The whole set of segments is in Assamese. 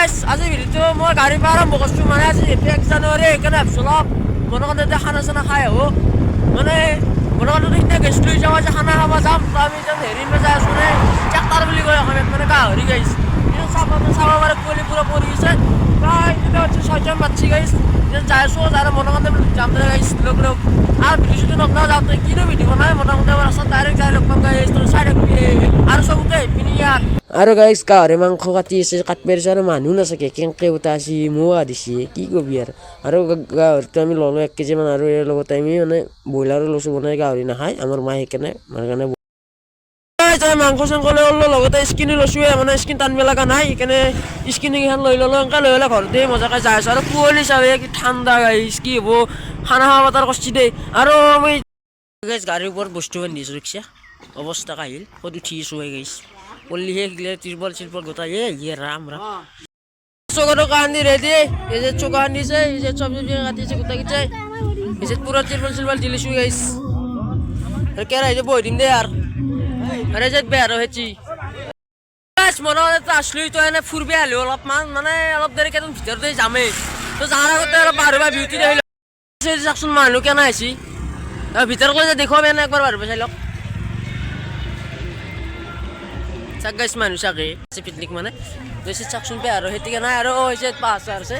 guys, আজি ভিডিঅ'টো মই গাড়ী পৰা আৰম্ভ কৰিছোঁ মানে আজি 1 জানুৱাৰী সেইকাৰণে ভাবিছোঁ অলপ মনৰ কাৰণে খানা চানা খাই আহোঁ মানে মনৰ কাৰণে এতিয়া গেষ্ট লৈ যাওঁ আজি খানা খাব যাম তো আমি এতিয়া হেৰি যাই আছোঁ মানে ট্ৰেক্টাৰ বুলি কয় অসমীয়াত মানে গাহৰি গাইছ কিন্তু চাব পাৰে কুঁৱলী পুৰা পৰি গৈছে প্ৰায় এতিয়া হচ্ছে 6জন বাচ্ছি গাইছ যাই আছোঁ যাৰ মনৰ কাৰণে যাম দে গাইছ লগ আৰু ভিডিঅ'টো নকৰা যাওঁতে কিনো ভিডিঅ' বনাই মোটামুটি ৰাস্তাত ডাইৰেক্ট যাই লগ পাম গাইছ তোৰ চাই থাকিবি আৰু চবকে পিনি ইয়াত আৰু গাইছ গাহৰি মাংস কাটি আছে কাটব পাৰিছে আৰু মানুহ নাচাকে কেংকে উঠাইছি মোৱা দিছে কি কবি আৰু গাহৰিটো আমি ল'লোঁ 1 কেজি মান আৰু ইয়াৰ লগতে আমি মানে ব্ৰইলাৰো লৈছোঁ বনাই গাহৰি নাখায় আমাৰ মায়ে সেইকাৰণে মাৰ কাৰণে মাংস চাংস লৈ ল'লোঁ লগতে স্কিনো লৈছোঁ মানে স্কিন টানিব লগা নাই সেইকাৰণে স্কিনকেইখন লৈ ল'লোঁ এনেকৈ লৈ ল'লে ঘৰতে মজাকৈ যাই আছোঁ আৰু কুঁৱলী চাবে কি ঠাণ্ডা গাইছ কি হ'ব খানা খাব তাৰ কষ্ট দেই আৰু মই গাইছ গাড়ীৰ ওপৰত বস্তু বান্ধি দিছোঁ ৰিক্সা অৱস্থা কাহিল ক'ত উঠি আছোঁ গাইছ পল্লীহে গিলে তিৰপল গোটাই ৰাম ৰাম চৌকাটো কান্দি ৰেডি এই যে চৌকা আনিছে এই যে চব্জি কাটিছে গোটাই গিটাই এই যে পুৰা তিৰপল দিলিছোঁ গাইছ আৰু কেৰাহীটো বহি দিম দে আৰু যে বেয়া আৰু হেচি মনত আছলোঁ তো এনে ফুৰবে আহিলোঁ অলপমান মানে অলপ দেৰিকে ভিতৰতে যামেই তো যাৰ আগতে অলপ বাহিৰ বিউটি দেখিলোঁ চাওকচোন মানুহ কেনে আহিছে ভিতৰত গৈ দেখুৱাম এনে একবাৰ বাহিৰ চাই লওক চাক গাইছ মানুহ চাকে পিকনিক মানে বেছি চাকচোন বেয়া আৰু সেতিকে নাই আৰু হৈছে পাঁচ আছে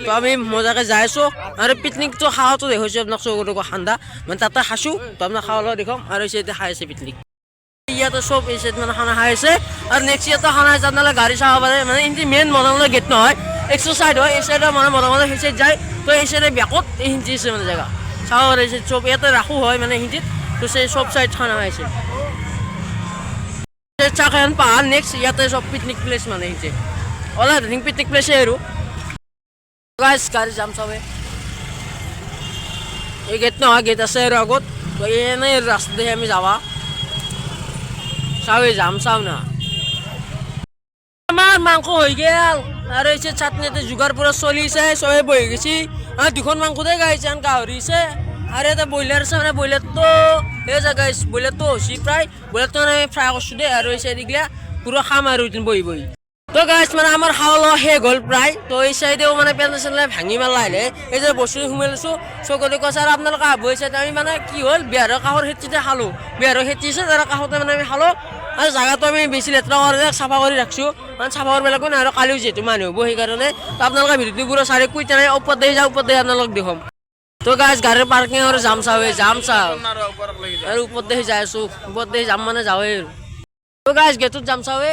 তো আমি মজাকৈ যাই আছোঁ আৰু পিকনিকটো খাওঁতো দেখুৱাইছোঁ আপোনাক চৌকটো ঠাণ্ডা মানে তাতে খাইছোঁ তো আপোনাক খাওয়া দেখুৱাম আৰু হৈছে এতিয়া খাই আছে পিকনিক ইয়াতে চব এই চাইড মানে খানা খাই আছে আৰু নেক্সট ইয়াতে খানা জানালে গাড়ী চাব পাৰে মানে ইহঁতি মেইন মদামলে গেট নহয় এক্সট্ৰা চাইড হয় এই চাইডৰ মানে মদামলে সেই চাইড যায় তো এই চাইডে বেকত এই হিন্দি আছে মানে জেগা চাব পাৰে চব ইয়াতে ৰাখোঁ হয় মানে হিন্দিত তো সেই চব চাইড খানা খাইছে চাকেন পাহাৰ নেক্সট ইয়াতে চব পিকনিক প্লেচ মানে হিন্দি অলা ধৰিং পিকনিক প্লেচে আৰু গাইছ গাড়ী যাম চাবে এই গেট নহয় গেট আছে আৰু আগত তো এনেই ৰাস্তা দেখি আমি যাবা চাওয়ে যাম চাও না আমার মাংস হয়ে গেল আর এই চাটনিতে যোগার পুরো চলিছে সবে বহি গেছি আর দুখন মাংস দে গাইছে গাহরিছে আর এটা ব্রয়লার আছে মানে ব্রয়লার তো এই যে গাইছ ব্রয়লার তো হসি প্রায় ব্রয়লার তো মানে ফ্রাই করছো দে আর এই সাইড গিলা পুরো খাম আর বহি তো গাইছ মানে আমার খাওয়া শেষ হল প্রায় তো এই সাইডেও মানে পেন্ট চেন্ট ভাঙি মেলা আহিলে এই যে বস্তু সোমাই লৈছো চকলি কৈছে আৰু আপোনালোকে আহ এই চাইড আমি মানে কি হ'ল বিহাৰৰ কাষৰ খেতিতে খালোঁ বিহাৰৰ খেতি আছে তাৰ কাষতে মানে আমি খালোঁ আৰু জাগাটো আমি বেছি লেতেৰা কৰি চাফা কৰি ৰাখছোঁ মানে চাফা কৰিব লাগিব নাই আৰু কালিও যিহেতু মানুহ হ'ব সেইকাৰণে তো আপোনালোকে ভিডিঅ'টো পুৰা চাৰি কুইটা নাই ওপৰত দেহি যাওঁ ওপৰত দেহি আপোনালোক দেখুৱাম তো গাইছ গাড়ীৰ পাৰ্কিং আৰু যাম চাওঁ আৰু ওপৰত দেহি যাই আছোঁ ওপৰত দেহি যাম মানে যাওঁৱেই আৰু তো গাইছ গেটত যাম চাওঁৱে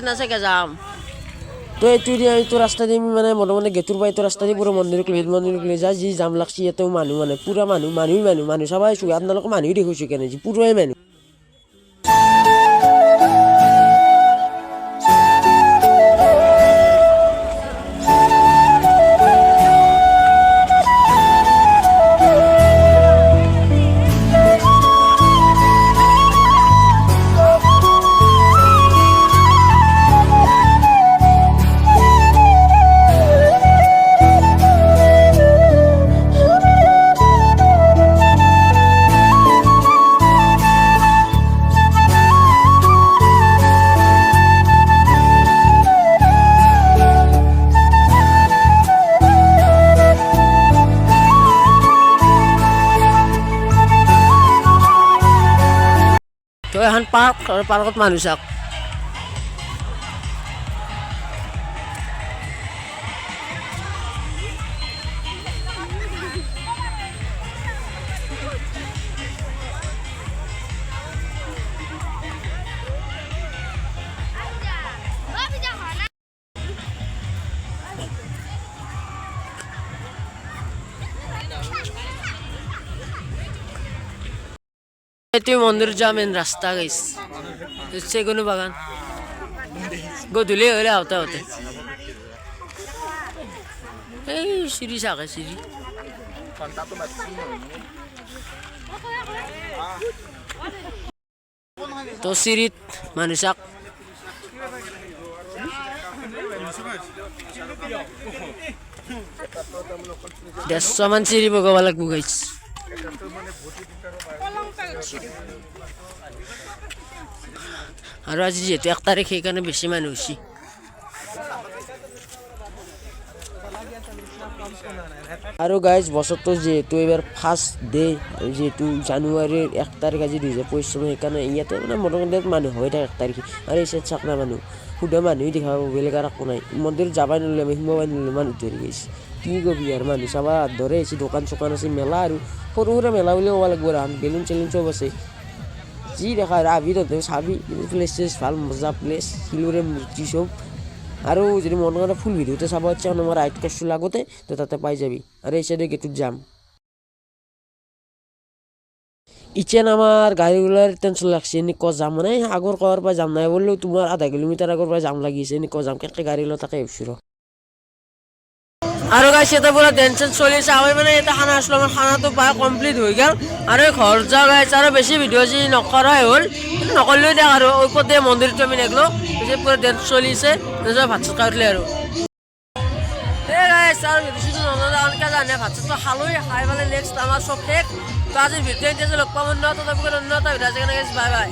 নাচাকে যাম তো এইটো ৰাস্তা দি মানে মোটামুটি গেটৰ পৰা এইটো ৰাস্তা দি পুৰা মন্দিৰক লৈ যায় যি যাম লাগছি ইয়াতেও মানুহ মানে পুৰা মানুহ চাব আহিছোঁ আপোনালোকে মানুহ দেখুৱাইছোঁ কেনে যি পুৰাই মানুহ তো এখন পাৰ্ক আৰু পাৰ্কত মানুহ চাওক এটি মন্দির যামেন রাস্তা গাইছ সেগুনো বাগান গধূলি হলে হতে এই সিঁড়ি চাকে সিঁড়ি তো সিঁড়িত মানুহ চাক 100 মান চিৰি বগাব লাগিব গাইছ আৰু আজি যেহেতু 1 তাৰিখ সেইকাৰণে বেছি মানুহ হৈছে আৰু গাইজ বছৰটো যেহেতু এবাৰ ফাৰ্ষ্ট ডে যেহেতু জানুৱাৰীৰ 1 তাৰিখ আজি 2025 চন সেইকাৰণে ইয়াতে মানে মোটামুটি মানুহ হৈ থাকে 1 তাৰিখে আৰু এই চাক না মানুহ সুধা মানুহ দেখা পাব বেলেগ আৰু একো নাই মন্দিৰ যাবাই নলে আমি সোমাবাই নলে মানুহ ধৰি গৈছে কি কবি আৰু মানুহ চাবা ধৰে আহিছে দোকান চোকান আছে মেলা আৰু সৰু সুৰা মেলা বুলি ক'ব লাগিব আৰু বেলুন চেলুন চব আছে যি দেখা আৰু আবি তহঁতে চাবি প্লেচ চেচ ভাল মজা প্লেচ শিলৰে মূৰ্তি চব আৰু যদি মন কৰে ফুল ভিডিঅ'তে চাব ইচ্ছা মই ৰাইড কৰিছোঁ লাগোতে তো তাতে পাই যাবি আৰু এই চাইডে গেটত যাম ইচেন আমাৰ গাড়িগুলাৰ টেনশন লাগছে এনেকুৱা যাম মানে আগৰ ক'ৰ পৰা যাম নাই বললেও তোমাৰ আধা কিলোমিটাৰ আগৰ পৰা যাম লাগিছে এনেকুৱা যাম কেনেকৈ গাড়ী লৈ তাকে ভাবিছোঁ আৰু গাইছ এটা পুৰা টেনশ্যন চলি আছে আমি মানে এটা খানা আছিলোঁ আমাৰ খানাটো প্ৰায় কমপ্লিট হৈ গ'ল আৰু ঘৰ যোৱা গাইছ আৰু বেছি ভিডিঅ' যি নকৰাই হ'ল কিন্তু নকৰিলেও দিয়ক আৰু ওপৰতে মন্দিৰটো আমি নেগলোঁ বেছি পুৰা টেনশ্যন চলি আছে নিজৰ ভাত চাত খাই উঠিলে আৰু এই গাইছ আৰু ভিডিঅ'টো নজনা এনেকৈ জানে ভাত চাতটো খালোঁ খাই পেলাই নেক্সট আমাৰ চব শেষ তো আজি ভিডিঅ' এতিয়া যে লগ পাম উন্নত তথাপিও উন্নত ভিডিঅ' আছে বাই বাই